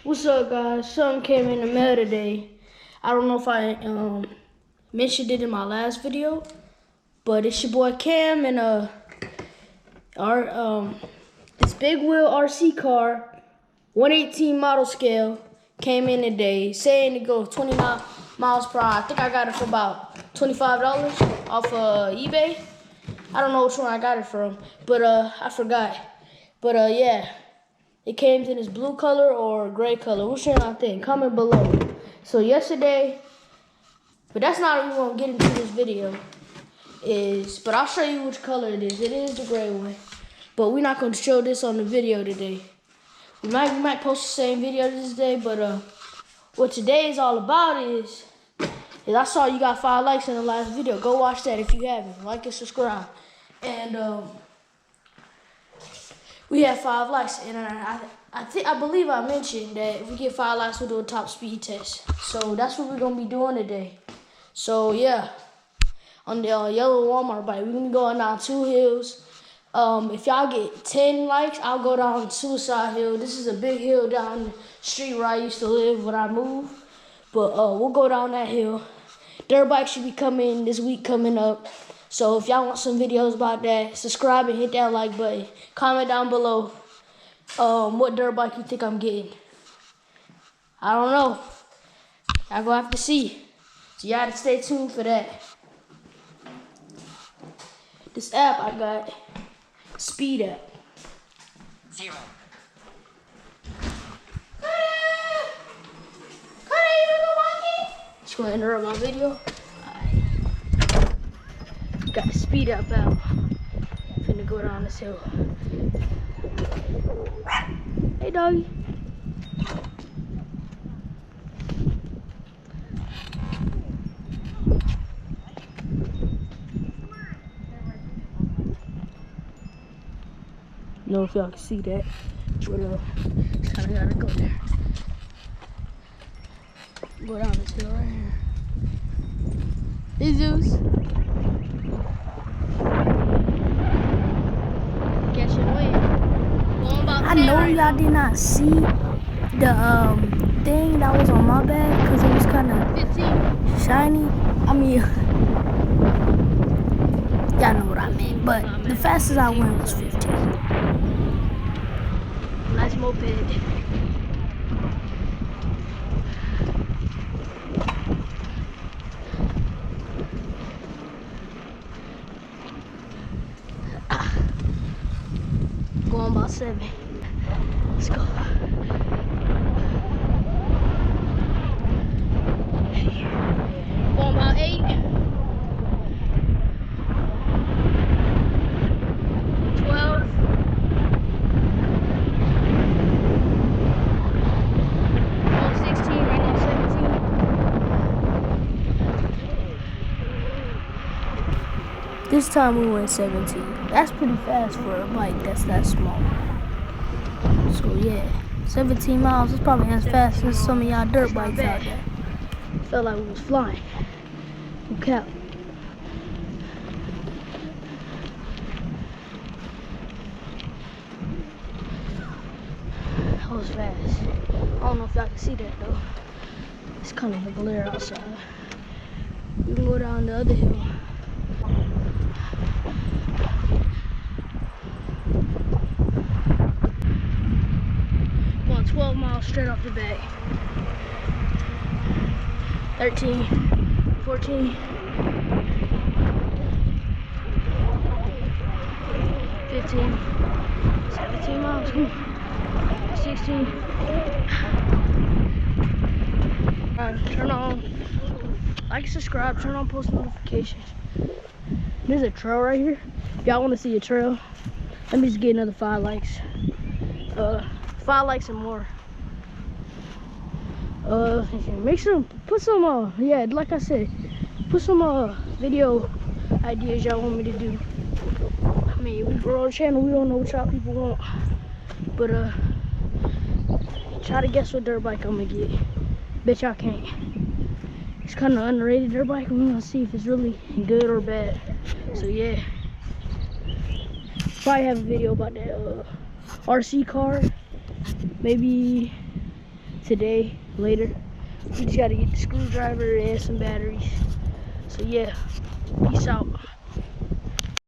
What's up, guys? Something came in the mail today. I don't know if I mentioned it in my last video, but it's your boy Cam and this big wheel RC car, 118 model scale, came in today saying it goes 29 miles per hour. I think I got it for about $25 off eBay. I don't know which one I got it from, but I forgot. But yeah. It came in this blue color or gray color. Which one I think? Comment below. So yesterday, but that's not what we're gonna get into this video. But I'll show you which color it is. It is the gray one. But we're not gonna show this on the video today. We might post the same video this day, but what today is all about is I saw you got 5 likes in the last video. Go watch that if you haven't. Like and subscribe. And we had 5 likes, and I believe I mentioned that if we get 5 likes, we'll do a top speed test. So that's what we're gonna be doing today. So yeah, on the yellow Walmart bike, we're gonna be going down 2 hills. If y'all get 10 likes, I'll go down Suicide Hill. This is a big hill down the street where I used to live when I moved. But we'll go down that hill. Dirt bike should be coming this week coming up. So if y'all want some videos about that, subscribe and hit that like button. Comment down below what dirt bike you think I'm getting. I don't know. Y'all gonna have to see. So y'all have to stay tuned for that. This app I got, Speed app. 0. Just gonna interrupt my video. Got the Speed app out. Finna go down this hill. Hey, doggy. Know if y'all can see that, but just kinda gotta go there. Go down this hill right here. Hey, Zeus. I know y'all did not see the thing that was on my bag because it was kind of shiny. I mean, y'all know what I mean, but the fastest I went was 15. Nice moped. Going about 7. Let's go. Going about 8. 12. 16, right now 17. This time we went 17. That's pretty fast for a bike that's that small. So yeah, 17 miles is probably as fast as some of y'all dirt bikes out there. Felt like we was flying. Look out. That was fast. I don't know if y'all can see that though. It's kind of a glare outside. We can go down the other hill. Going 12 miles straight off the bat. 13, 14, 15, 17 miles, 16. Turn on, like and subscribe, turn on post notifications. There's a trail right here. If y'all want to see a trail, let me just get another 5 likes. 5 likes and more. Make sure put some yeah, like I said, put some video ideas y'all want me to do. I mean, we grow our channel, we don't know what y'all people want, but try to guess what dirt bike I'm gonna get. Bet y'all can't. It's kind of underrated dirt bike. We're gonna see if it's really good or bad. So yeah, probably have a video about that RC car. Maybe today, later. We just gotta get the screwdriver and some batteries. So yeah, peace out.